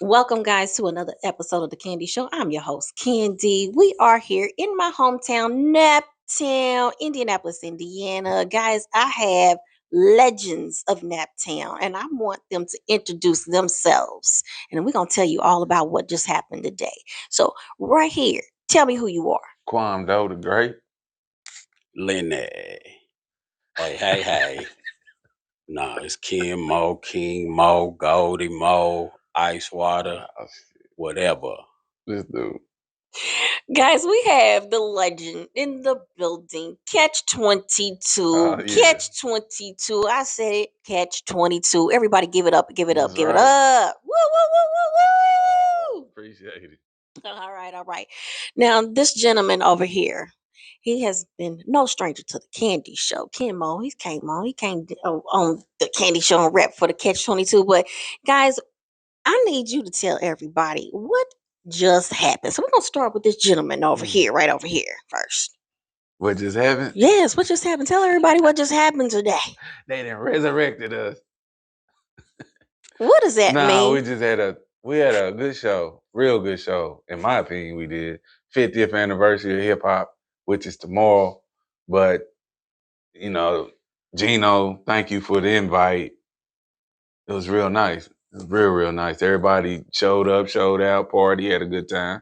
Welcome, guys, to another episode of The Candy Show. I'm your host, Candy. We are here in my hometown, Naptown, Indianapolis, Indiana. Guys, I have legends of Naptown, and I want them to introduce themselves. And we're going to tell you all about what just happened today. So, right here, tell me who you are. Quamdo the Great. Lenny. Hey. Nah, it's King Mo, Goldie Mo, Ice Water, Oh, whatever. this dude. Guys, we have the legend in the building. Catch 22. Oh, yeah. Catch 22. I said it. Catch 22. Everybody give it up. Give it up. That's Give it right. up. Woo, woo, woo, woo, woo. Appreciate it. All right, all right. Now, this gentleman over here, he has been no stranger to the Candy Show. Ken Mo, he came on. He came on the Candy Show and rep for the Catch 22. But, guys, I need you to tell everybody what just happened. So we're gonna start with this gentleman over here, right over here first. What just happened? Yes, what just happened? Tell everybody what just happened today. They done resurrected us. What does that Nah, we mean? just had a good show, real good show. In my opinion, we did 50th anniversary of hip hop, which is tomorrow. But you know, Gino, thank you for the invite. It was real nice. It was real nice. Everybody showed up, showed out, party, had a good time.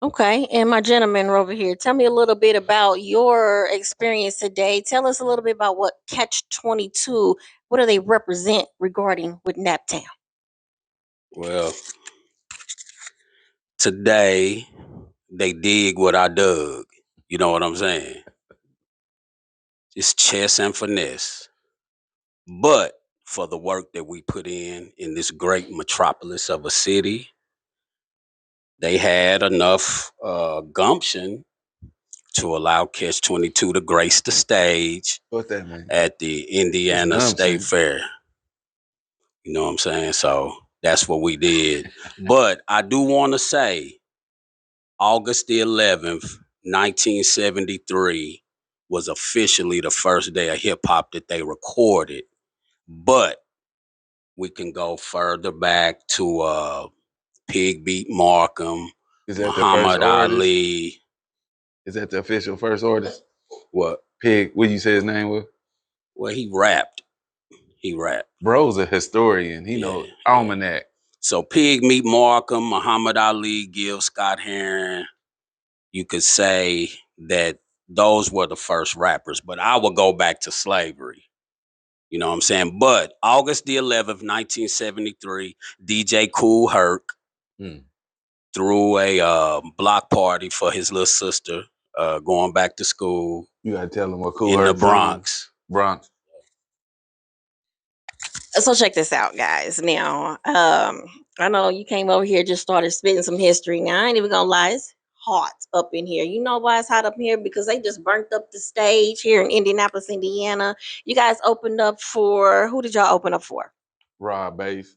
Okay, and my gentleman over here, tell me a little bit about your experience today. Tell us a little bit about what Catch 22, what do they represent regarding with Naptown? Well, today they dig what I dug. You know what I'm saying? It's chess and finesse. But for the work that we put in this great metropolis of a city, they had enough gumption to allow Catch 22 to grace the stage What that mean? at the What's Indiana State gumption? Fair. You know what I'm saying? So that's what we did. But I do want to say August the 11th, 1973 was officially the first day of hip hop that they recorded. But we can go further back to Pig Beat Markham, Is that the first Muhammad artist? Ali. Is that the official first artist? What? Pig, what you say his name was? Well, he rapped. He rapped. Bro's a historian. He Yeah, knows yeah. almanac. So Pig Meat Markham, Muhammad Ali, Gil Scott Heron, you could say that those were the first rappers. But I would go back to slavery. You know what I'm saying? But August the 11th, 1973, DJ Kool Herc Hmm. threw a block party for his little sister going back to school You gotta tell him what Kool in the Herc from. Bronx. Bronx. So check this out, guys. Now, I know you came over here just started spitting some history. Now I ain't even gonna lie, it's hot up in here. You know why it's hot up here? Because they just burnt up the stage here in Indianapolis, Indiana. You guys opened up for who did y'all open up for? Raw bass.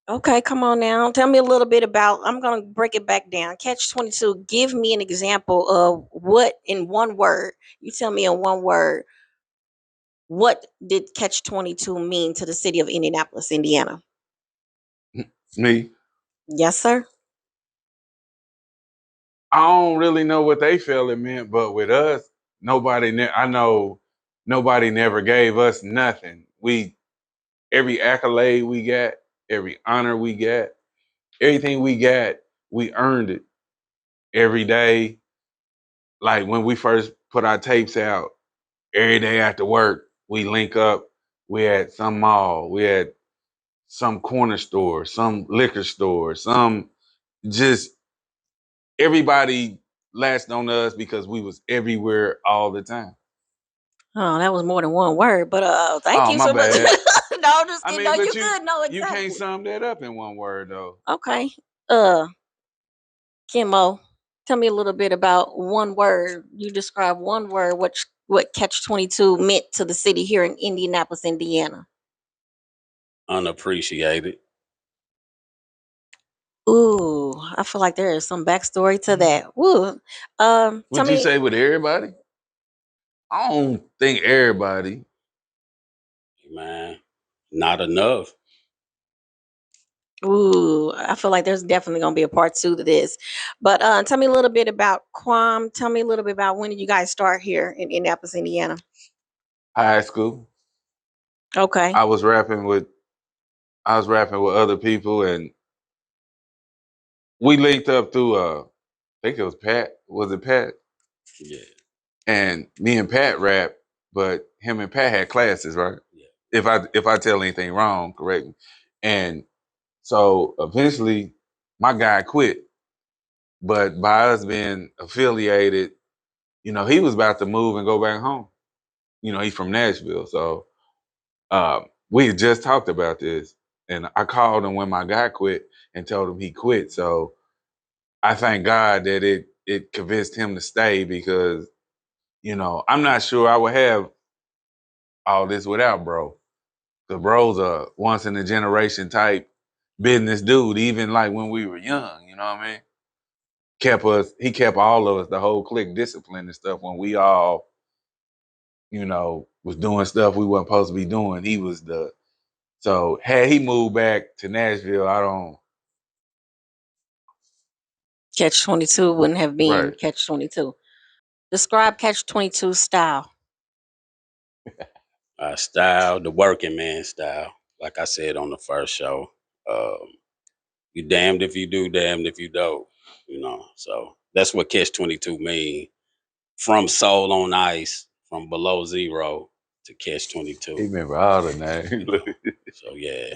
Okay, come on now. Tell me a little bit about. I'm gonna break it back down. Catch 22. Give me an example of what in one word. You tell me in one word. What did Catch 22 mean to the city of Indianapolis, Indiana? Me. Yes, sir. I don't really know what they feel it meant, but with us, I know nobody never gave us nothing. Every accolade we got, every honor we got, everything we got, we earned it every day. Like when we first put our tapes out, every day after work, we link up. We had some mall, we had some corner store, some liquor store, some just everybody latched on us because we was everywhere all the time. Oh, that was more than one word, but thank Oh, you my so much. bad. No, I'm just I kidding. No, mean, you but good. No, you can't exactly. sum that up in one word though. Okay. Uh, Kimmo, tell me a little bit about one word. You describe one word. What Catch 22 meant to the city here in Indianapolis, Indiana. Unappreciated. Ooh, I feel like there is some backstory to that. Ooh, tell Would you me. say with everybody? I don't think everybody. Man, not enough. Ooh, I feel like there's definitely gonna be a part two to this. But tell me a little bit about Quam. Tell me a little bit about when did you guys start here in Indianapolis, Indiana? High school, Okay. I was rapping with I was rapping with other people, and we linked up through I think it was Pat. Was it Pat? Yeah, And me and Pat rap, but him and Pat had classes, right? yeah. If I tell anything wrong, correct me. And so eventually, my guy quit. But by us being affiliated, he was about to move and go back home. He's from Nashville, so we had just talked about this, and I called him when my guy quit and told him he quit. So I thank God that it convinced him to stay because I'm not sure I would have all this without bro. The bro's a once in a generation type business dude. Even like when we were young, you know what I mean? He kept all of us, the whole clique, disciplined and stuff. When we all, was doing stuff we wasn't supposed to be doing, he was the. So had he moved back to Nashville, I don't. Catch 22 wouldn't have been Right. Catch 22. Describe Catch 22 style. Style, the working man style. Like I said on the first show, um, you damned if you do, damned if you don't. So that's what Catch 22 mean. From Soul on Ice, from Below Zero to Catch He 22. remember all the names. So yeah,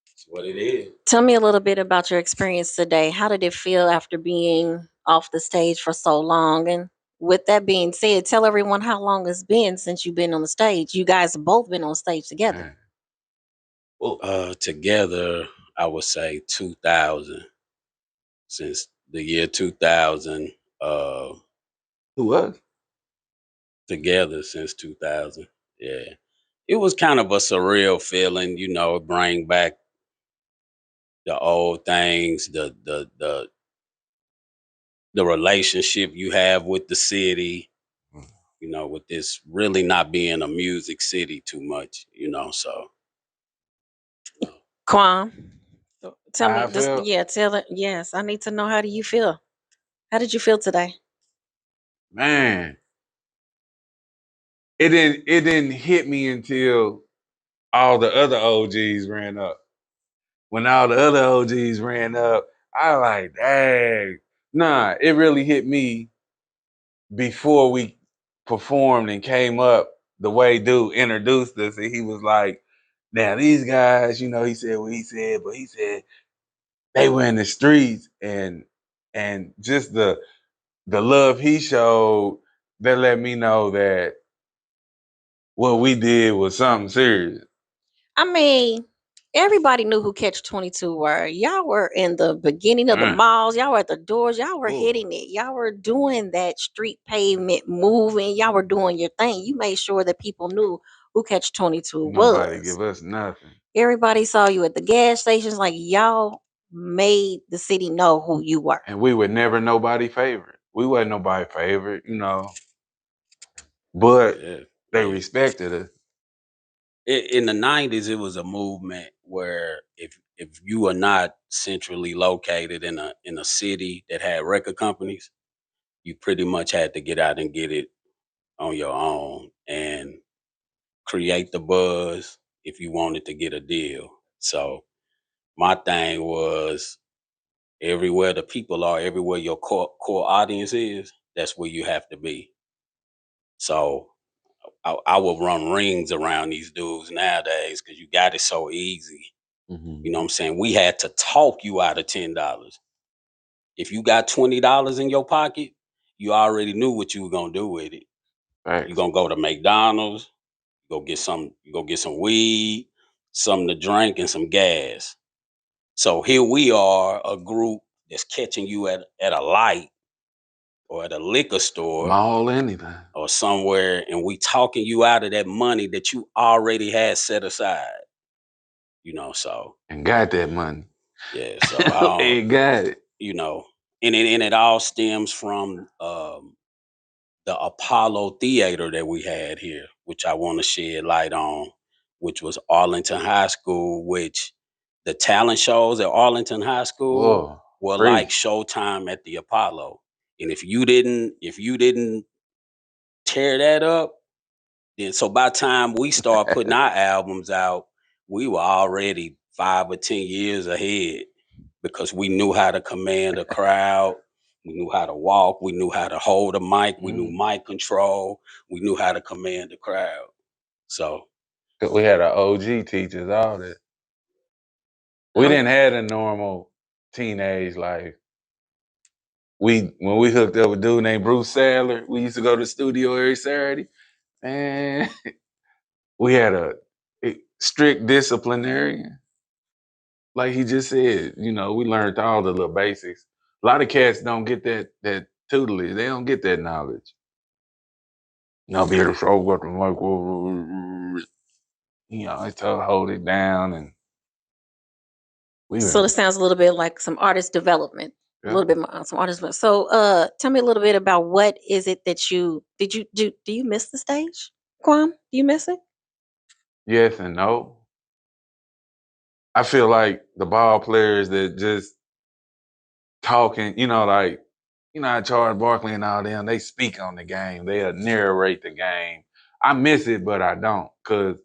that's what it is. Tell me a little bit about your experience today. How did it feel after being off the stage for so long? And with that being said, tell everyone how long it's been since you've been on the stage. You guys have both been on stage together. Man. Well, Together, I would say 2000. Since the year 2000, uh, who was? together since 2000. Yeah, it was kind of a surreal feeling, bring back the old things, the relationship you have with the city, with this really not being a music city too much, so uh, Kwam, tell How me I this. felt? Yeah, tell it. Yes, I need to know, how do you feel? How did you feel today? Man, it didn't hit me until all the other OGs ran up. When all the other OGs ran up, I like, dang. Nah, it really hit me before we performed and came up. The way dude introduced us, and he was like, now these guys, he said what he said, but he said they were in the streets, and just the love he showed, that let me know that what we did was something serious. I mean, everybody knew who Catch 22 were. Y'all were in the beginning of the Mm. malls. Y'all were at the doors. Y'all were oh, hitting it. Y'all were doing that street pavement moving. Y'all were doing your thing. You made sure that people knew who Catch 22 Nobody was. give us nothing. Everybody saw you at the gas stations. Like, y'all made the city know who you were. And we were never nobody favorite. We wasn't nobody favorite, but yeah, they yeah. respected us. In the '90s, it was a movement where if you are not centrally located in a city that had record companies, you pretty much had to get out and get it on your own and create the buzz if you wanted to get a deal. So my thing was, everywhere the people are, everywhere your core audience is, that's where you have to be. So I will run rings around these dudes nowadays because you got it so easy. Mm-hmm. You know what I'm saying? We had to talk you out of $10. If you got $20 in your pocket, you already knew what you were gonna do with it. You Facts. gonna go to McDonald's, you go get some weed, something to drink, and some gas. So here we are, a group that's catching you at a light or at a liquor store Mall anything. or somewhere, and we talking you out of that money that you already had set aside. So And got that money. yeah, so I don't, Ain't got it. you know, and it all stems from the Apollo Theater that we had here, which I want to shed light on, which was Arlington High School, which The talent shows at Arlington High School Whoa, were like preach. Showtime at the Apollo. And if you didn't tear that up, then so by the time we start putting our albums out, we were already 5 or 10 years ahead because we knew how to command a crowd. We knew how to walk. We knew how to hold a mic. We knew Mm. mic control. We knew how to command the crowd. So, 'Cause we had our OG teachers, all that. We Oh, didn't have a normal teenage life. When we hooked up with a dude named Bruce Sadler, we used to go to the studio every Saturday. Man, we had a strict disciplinarian. Like he just said, we learned all the little basics. A lot of cats don't get that tutelage. They don't get that knowledge. Be able to show what the like, I told hold it down, and we so it were, sounds a little bit like some artist development. A yeah, little bit more some artist development. So tell me a little bit about what is it that you did you do you miss the stage? Quam? Do you miss it? yes and no. I feel like the ball players that just talking, like how Charles Barkley and all them, they speak on the game. They'll narrate the game. I miss it, but I don't, cause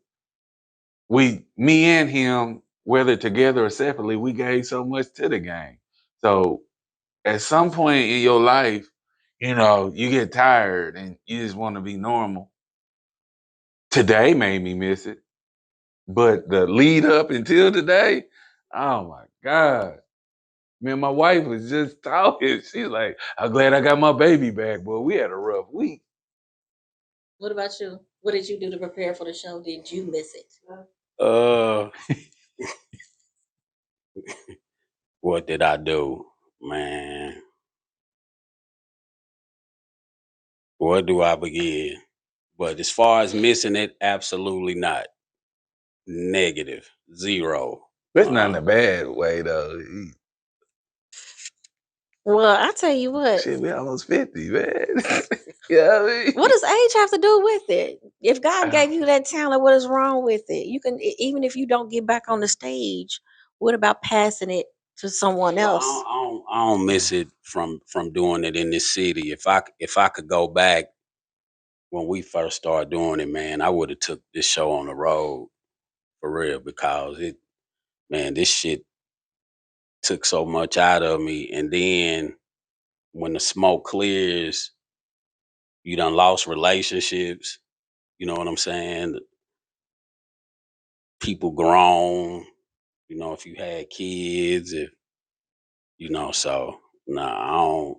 me and him, whether together or separately, we gave so much to the game. So at some point in your life, you get tired and you just want to be normal. Today made me miss it, but the lead up until today, oh my God. Me and my wife was just talking. She's like, I'm glad I got my baby back, boy. We had a rough week. What about you? What did you do to prepare for the show? Did you miss it? uh, what did I do, man? Where do I begin? But as far as missing it, absolutely not. Negative, zero. That's not in a bad way, though. Well, I tell you what. Shit, we almost 50, man. You know what I What mean? does age have to do with it? If God gave Oh, you that talent, what is wrong with it? You can even if you don't get back on the stage, what about passing it to someone Well, else? I don't mm. miss it from doing it in this city. If I could go back when we first started doing it, man, I would have took this show on the road for real because this shit took so much out of me. And then when the smoke clears, you done lost relationships. You know what I'm saying? People grown. If you had kids, if so nah, I don't.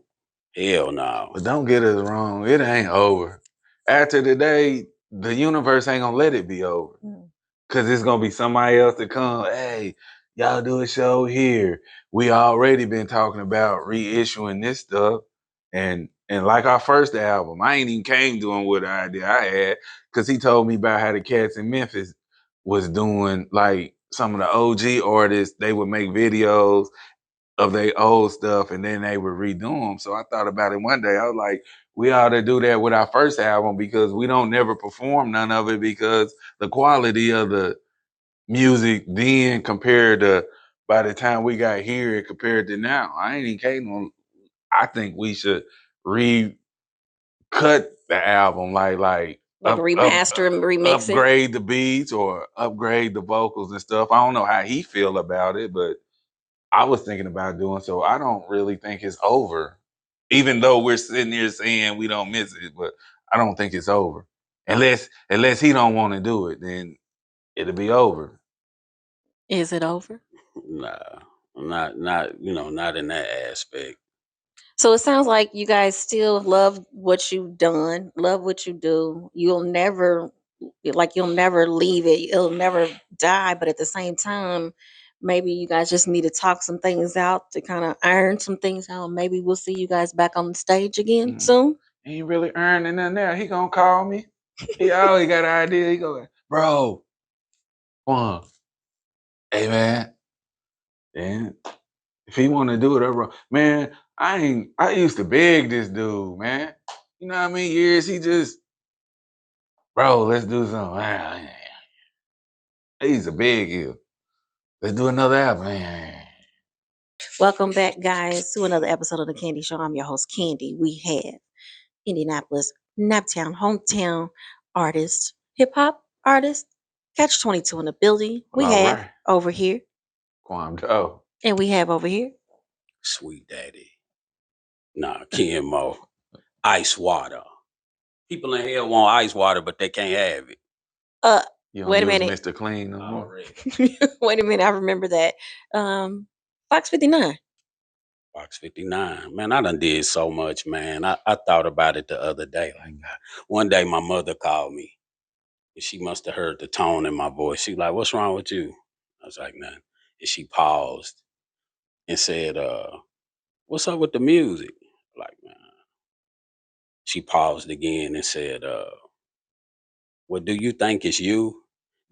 Hell no. But don't get us wrong. It ain't over. After today, the universe ain't gonna let it be over. Mm. Cause it's gonna be somebody else to come. Hey, y'all do a show here. We already been talking about reissuing this stuff, and like our first album, I ain't even came doing what idea I had, cause he told me about how the cats in Memphis was doing, like some of the OG artists. They would make videos of their old stuff and then they would redo them. So I thought about it one day. I was like, we ought to do that with our first album because we don't never perform none of it because the quality of the music then compared to by the time we got here compared to now. I ain't even kidding on. I think we should recut the album, like Like remaster and remix it. upgrade the beats or upgrade the vocals and stuff. I don't know how he feel about it, but I was thinking about doing so. I don't really think it's over, even though we're sitting here saying we don't miss it. But I don't think it's over unless he don't want to do it. Then it'll be over. Is it over? Nah, not in that aspect. So it sounds like you guys still love what you've done, love what you do. You'll never leave it. It'll never die. But at the same time, maybe you guys just need to talk some things out to kind of iron some things out. Maybe we'll see you guys back on the stage again Mm. soon. He ain't really earning nothing there. He gonna call me. He always got an idea. He go, bro, come on, hey man, and if he want to do it, bro, man, I used to beg this dude, man. You know how many years he just, bro, let's do something. He's a big hill. Let's do another album, man. Welcome back, guys, to another episode of the Candy Show. I'm your host, Candy. We have Indianapolis, Naptown, hometown artist, hip hop artist, Catch 22 in the building. We All have right. over here, Quamdo. and we have over here. Sweet daddy. Nah, Ken Mo. Ice water. People in hell want ice water, but they can't have it. Uh, You don't wait a use minute. Mr. Clean no more. Already. Wait a minute. I remember that. Fox 59. Box 59. Man, I done did so much, man. I thought about it the other day. Like, one day my mother called me. And she must have heard the tone in my voice. She like, what's wrong with you? I was like, nothing. And she paused and said, what's up with the music? Like, man. She paused again and said, well, do you think it's you?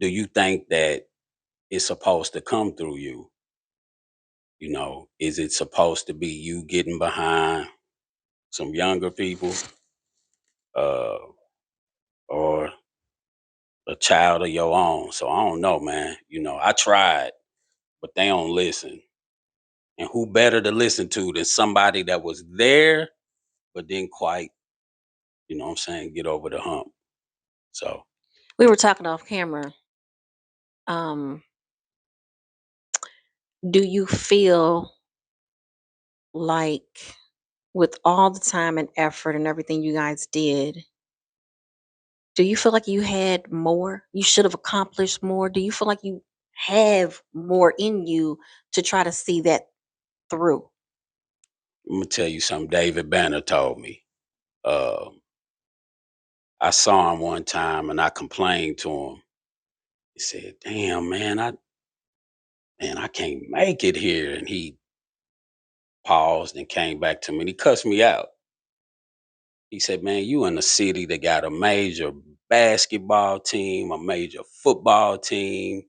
Do you think that it's supposed to come through you? You know, is it supposed to be you getting behind some younger people, uh, or a child of your own? So I don't know, man. You know, I tried, but they don't listen. And who better to listen to than somebody that was there, but didn't quite, you know what I'm saying, get over the hump. So We were talking off camera. Um, do you feel like, with all the time and effort and everything you guys did, do you feel like you had more? You should have accomplished more? Do you feel like you have more in you to try to see that through? I'm gonna tell you something David Banner told me. I saw him one time and I complained to him. He said, damn, man, I can't make it here. And he paused and came back to me and he cussed me out. He said, man, you in a city that got a major basketball team, a major football team.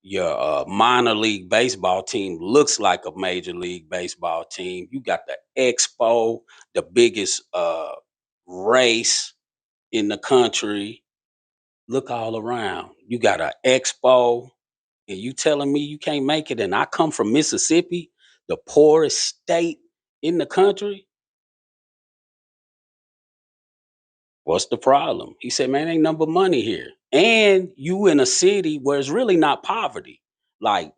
Your minor league baseball team looks like a major league baseball team. You got the expo, the biggest race in the country. Look all around. You got an expo, and you telling me you can't make it. And I come from Mississippi, the poorest state in the country. What's the problem? He said, man, ain't number money here. And you in a city where it's really not poverty. Like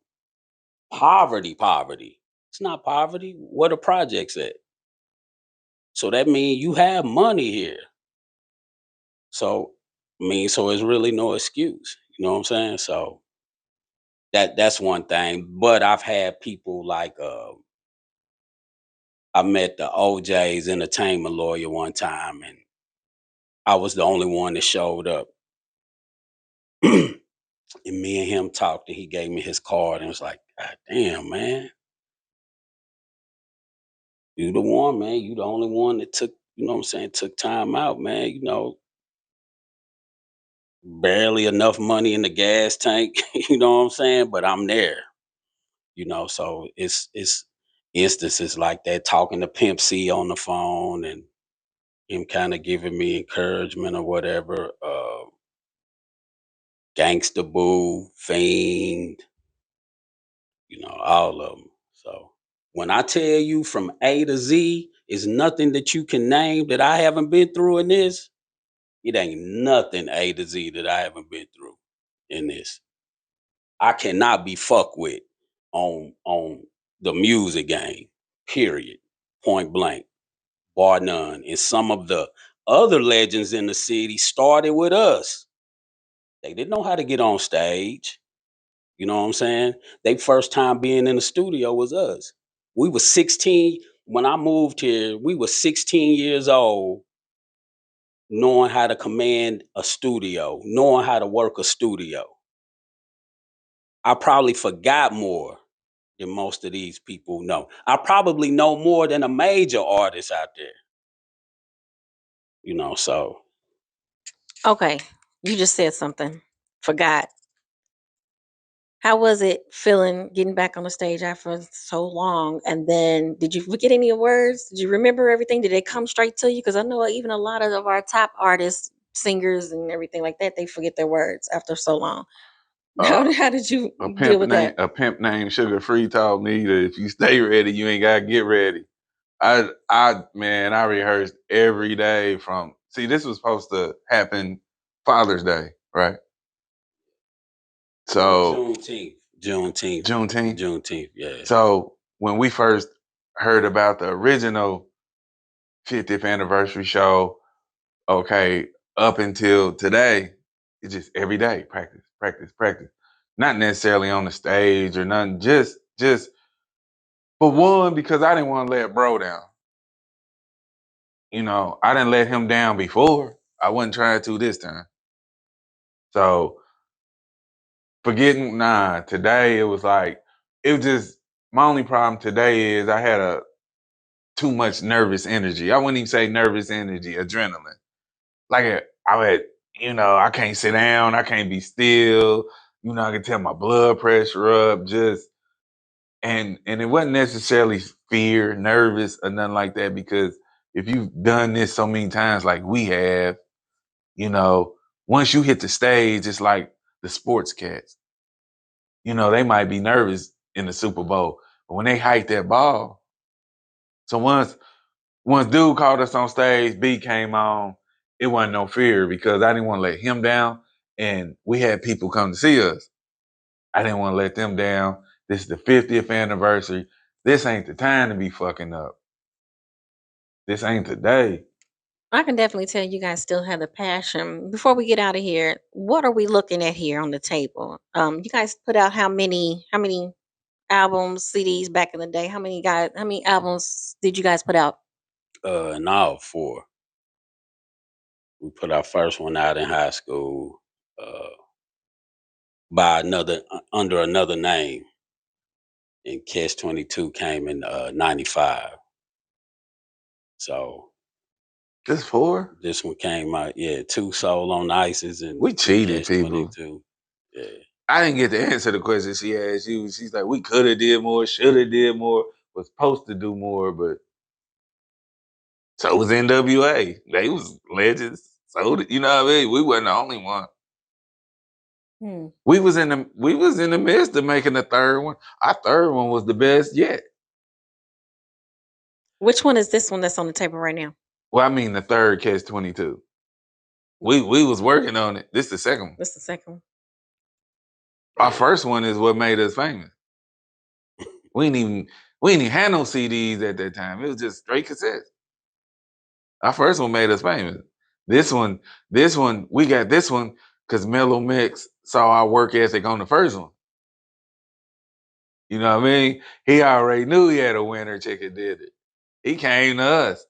poverty. It's not poverty. What are projects at? So that means you have money here. So so it's really no excuse. You know what I'm saying? So that's one thing. But I've had people like I met the OJ's entertainment lawyer one time, and I was the only one that showed up. And me and him talked, and he gave me his card, and was like, God damn, man, you the one, man. You the only one that took, you know what I'm saying, took time out, man. You know, barely enough money in the gas tank, you know what I'm saying? But I'm there, you know. So it's instances like that, talking to Pimp C on the phone and him kind of giving me encouragement or whatever. Gangsta Boo, Fiend, you know, all of them. So when I tell you from A to Z is nothing that you can name that I haven't been through in this, it ain't nothing A to Z that I haven't been through in this. I cannot be fucked with on the music game. Period. Point blank. Bar none. And some of the other legends in the city started with us. They didn't know how to get on stage. You know what I'm saying? They first time being in the studio was us. We were 16 when I moved here. We were 16 years old, knowing how to command a studio, knowing how to work a studio. I probably forgot more than most of these people know. I probably know more than a major artist out there. You know, so Okay, you just said something. Forgot. How was it feeling getting back on the stage after so long? And then, did you forget any words? Did you remember everything? Did they come straight to you? Because I know even a lot of our top artists, singers, and everything like that, they forget their words after so long. Uh, How did you deal with that? a pimp named Sugar Free told me that if you stay ready, you ain't gotta get ready. Man, I rehearsed every day from. See, this was supposed to happen Father's Day, right? So Juneteenth. Juneteenth. Juneteenth. Juneteenth, yeah. So when we first heard about the original 50th anniversary show, okay, up until today, it's just every day practice, practice, practice. Not necessarily on the stage or nothing. Just for one, because I didn't want to let bro down. You know, I didn't let him down before. I wasn't trying to this time. So forgetting, nah, today it was like, it was just, my only problem today is I had a too much nervous energy. I wouldn't even say nervous energy, adrenaline. Like I had, I can't sit down, I can't be still. I can tell my blood pressure up, just and it wasn't necessarily fear, nervous, or nothing like that, because if you've done this so many times like we have, you know, once you hit the stage, it's like the sports cats. They might be nervous in the Super Bowl, but when they hike that ball, so once dude called us on stage, B came on, it wasn't no fear because I didn't want to let him down. And we had people come to see us. I didn't want to let them down. This is the 50th anniversary. This ain't the time to be fucking up. This ain't the day. I can definitely tell you guys still have the passion. Before we get out of here, what are we looking at here on the table? You guys put out how many albums, CDs back in the day? How many albums did you guys put out? Now 4. We put our first one out in high school, uh, by another under another name, and Catch 22 came in 95. So Just 4? this one came out, yeah, 2 Soul on Ices We and cheated Catch people. 22. Yeah. I didn't get to answer the question she asked you. She's like, we could have did more, should have did more, was supposed to do more, but so was NWA. They was legends. You know what I mean? We wasn't the only one. Hmm. We was in the midst of making the third one. Our third one was the best yet. Which one is this one that's on the table right now? Well, I mean the third Catch 22. We was working on it. This the second one. What's the second one? Our first one is what made us famous. We ain't even had no CDs at that time. It was just straight cassettes. Our first one made us famous. This one, we got this one because Mellow Mix saw our work ethic on the first one. You know what I mean? He already knew he had a winner chicken did it. He came to us.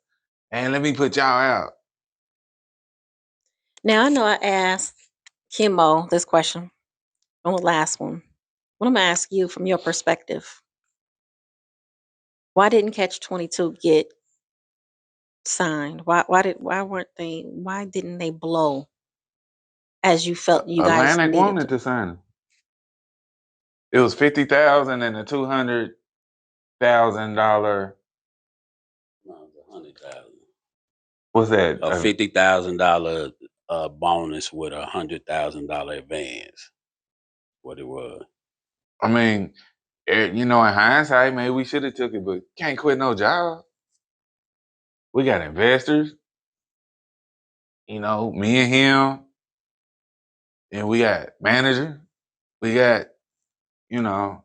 And let me put y'all out. Now I know I asked Kimmo this question on the last one. What I'm gonna ask you from your perspective. Why didn't Catch 22 get signed? Why didn't they blow as you felt you guys Atlantic needed wanted to? to sign him. It was 50,000 and a $200,000. No, it was 100,000. What's that? A $50,000 bonus with $100,000 advance. What it was. I mean, in hindsight, maybe we should have took it, but can't quit no job. We got investors. Me and him, and we got manager. We got, you know,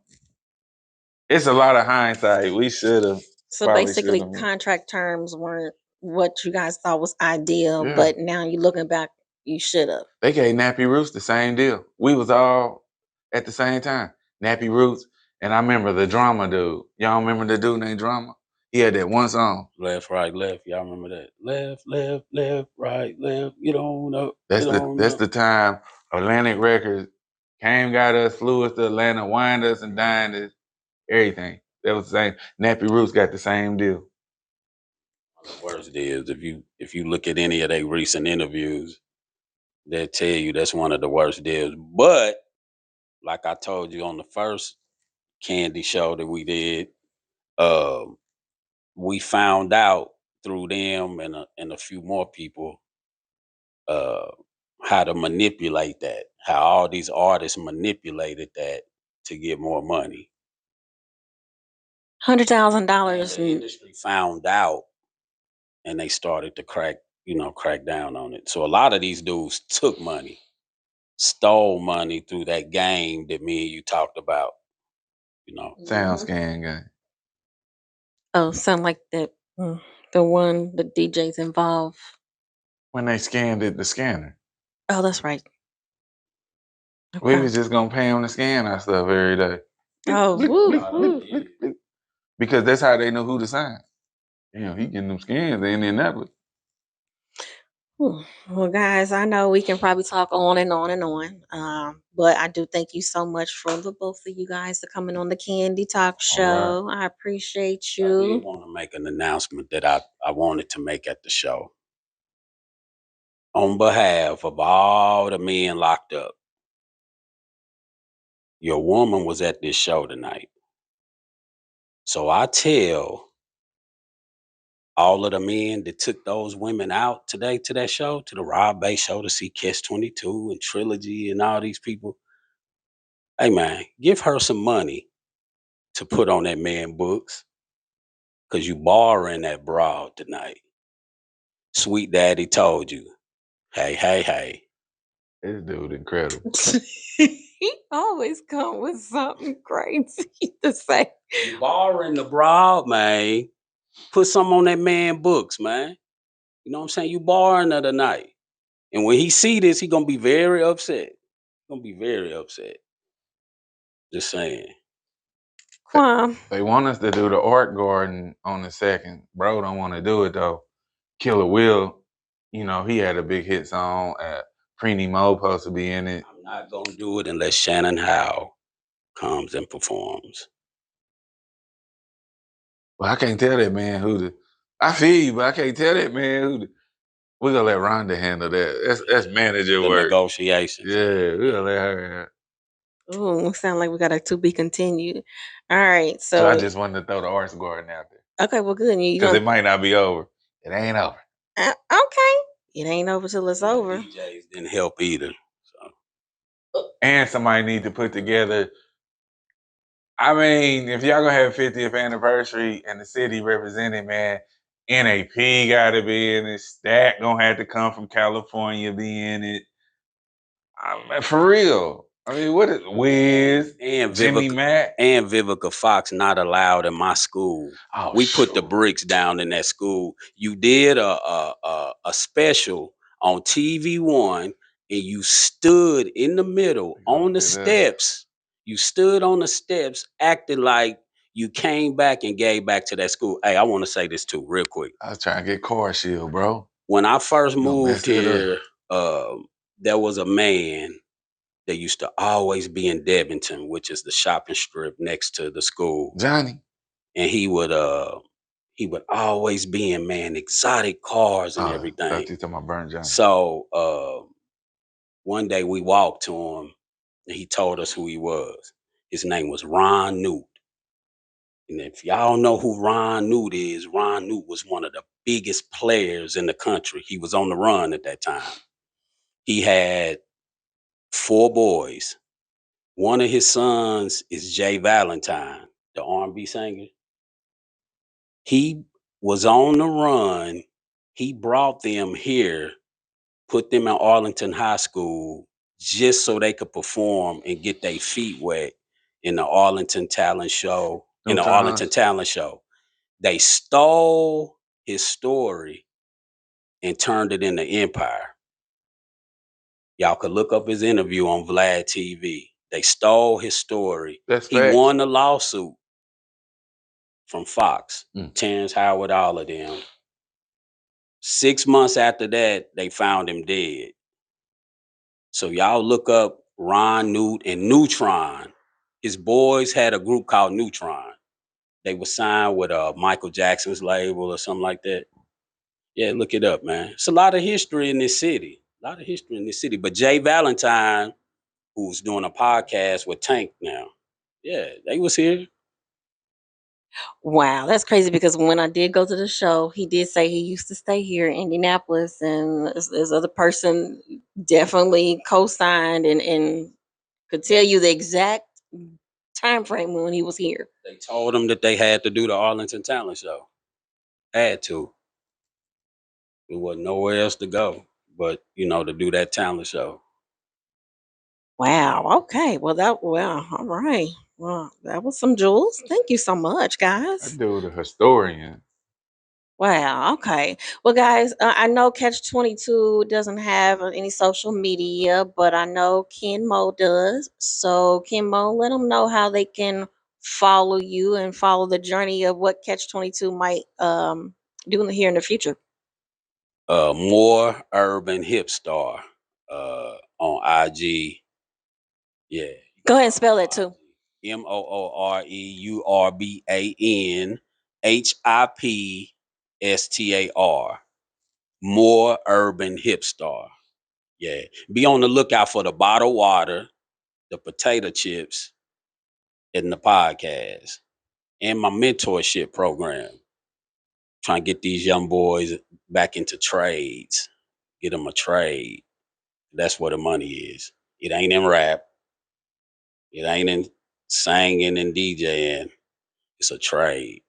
it's a lot of hindsight. We should have, So probably should basically, have. contract terms weren't what you guys thought was ideal, Yeah. but now you looking back, you should have. They gave Nappy Roots the same deal. We was all at the same time. Nappy Roots, and I remember the drama dude. Y'all remember the dude named Drama? He had that one song. Left, right, left. Y'all remember that? Left, left, left, right, left. Get on up. That's Get the on that's up. the time Atlantic Records came, got us, flew us to Atlanta, wined us and dined us, everything. That was the same. Nappy Roots got the same deal. The worst is if you look at any of their recent interviews, they'll tell you that's one of the worst deals. But like I told you on the first Candy show that we did, uh, we found out through them and a few more people, uh, how to manipulate that, how all these artists manipulated that to get more money. $100,000 And the industry found out and they started to crack down on it. So a lot of these dudes took money, stole money through that game that me and you talked about, you know. Sound Mhm. scan game. Oh, sound like that. The one the DJs involved. When they scanned it, the scanner. Oh, that's right. We Okay. was just gonna pay them to scan our stuff every day. Oh, woo, woo. Because that's how they know who to sign. Damn, he getting them scans in Indianapolis. Well, guys, I know we can probably talk on and on and on. But I do thank you so much for the both of you guys for coming on the Candy Talk All right. Show. I appreciate I did you. want to make an announcement that I wanted to make at the show. On behalf of all the men locked up, your woman was at this show tonight. So I tell all of the men that took those women out today to that show, to the Rob Bay show to see Catch 22 and Trilogy and all these people, hey man, give her some money to put on that man books because you borrowing that broad tonight. Sweet Daddy told you, hey, hey, hey. This dude incredible. He always come with something crazy to say. You borrowing the broad, man. Put some on that man books, man. You know what I'm saying? You borrowing her tonight. And when he see this, he gonna be very upset. Gonna be very upset. Just saying. Quam. They want us to do the art garden on the second. Bro don't want to do it though. Killer Will, you know, he had a big hit song. Preeny Mo supposed to be in it. I'm not gonna do it unless Shannon Howe comes and performs. Well, I can't tell that man who the. I feel you, but I can't tell that man who the. We're gonna let Rhonda handle that. That's manager The work. negotiations. Yeah, we're gonna let her. Ooh, sound like we got a to be continued. All right, So I so just wanted to throw the arts garden out there okay, well, good. You because gonna it might not be over. It ain't over. okay? It ain't over till it's And the over. DJs didn't help either. So And somebody need to put together. I mean, if y'all gonna have 50th anniversary and the city represented, man, NAP got to be in it. Stat gonna have to come from California, be in it. For real. I mean, what is Wiz, and Jimmy Mack? Vivica Fox not allowed in my school. Oh, We put the shoot. bricks down in that school. You did a special on TV One, and you stood in the middle We gonna on the get us. steps. You stood on the steps, acting like you came back and gave back to that school. Hey, I want to say this too, real quick. I was trying to get car shield, bro. When I first You gonna moved mess it up. here, there was a man that used to always be in Devonton, which is the shopping strip next to the school. Johnny. And he would always be in, man, exotic cars and I thought everything. you talking about Burnt Johnny. So one day we walked to him and he told us who he was. His name was Ron Newt. And if y'all know who Ron Newt is, Ron Newt was one of the biggest players in the country. He was on the run at that time. He had 4 boys. One of his sons is Jay Valentine, the R&B singer. He was on the run. He brought them here, put them in Arlington High School just so they could perform and get their feet wet in the Arlington Talent Show. In the Arlington Neutrons. Talent Show. They stole his story and turned it into empire. Y'all could look up his interview on Vlad TV. They stole his story. That's He facts. won the lawsuit from Fox, Mm. Terrence Howard, all of them. 6 months after that, they found him dead. So y'all look up Ron Newt and Neutron. His boys had a group called Neutron. They were signed with Michael Jackson's label or something like that. Yeah, look it up, man. It's a lot of history in this city. A lot of history in this city. But Jay Valentine, who's doing a podcast with Tank now, yeah, they was here. Wow, that's crazy because when I did go to the show, he did say he used to stay here in Indianapolis, and this other person definitely co-signed and could tell you the exact time frame when he was here. They told them that they had to do the Arlington Talent Show. Had to. There wasn't nowhere else to go but, to do that talent show. Wow. Okay. Well, all right. Well, that was some jewels. Thank you so much, That guys. dude, a historian. Wow. Okay. Well, guys, I know Catch 22 doesn't have any social media, but I know Ken Mo does. So, Ken Mo, let them know how they can follow you and follow the journey of what Catch 22 might do here in the future. More Urban Hip Star on IG. Yeah, you can Go ahead and find me spell that on too. IG. MOORBANHIPSTAR. More Urban Hip Star. Yeah. Be on the lookout for the bottled water, the potato chips, and the podcast. And my mentorship program. Trying to get these young boys back into trades. Get them a trade. That's where the money is. It ain't in rap. It ain't in singing and DJing. It's a trade.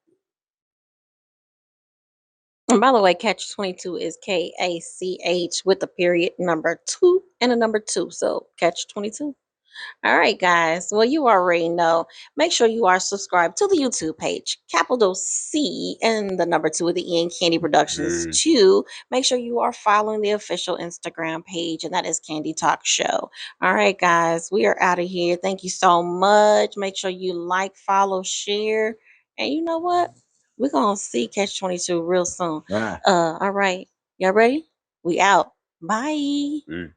And by the way, Catch 22 is KACH with a period number two and a number two. So, Catch 22. All right, guys. Well, you already know. Make sure you are subscribed to the YouTube page, capital C and the number two of the N Candy Productions. Mm. Two, make sure you are following the official Instagram page, and that is Candy Talk Show. All right, guys. We are out of here. Thank you so much. Make sure you like, follow, share. And you know what? We're going to see Catch 22 real soon. Nah. All right. Y'all ready? We out. Bye. Mm.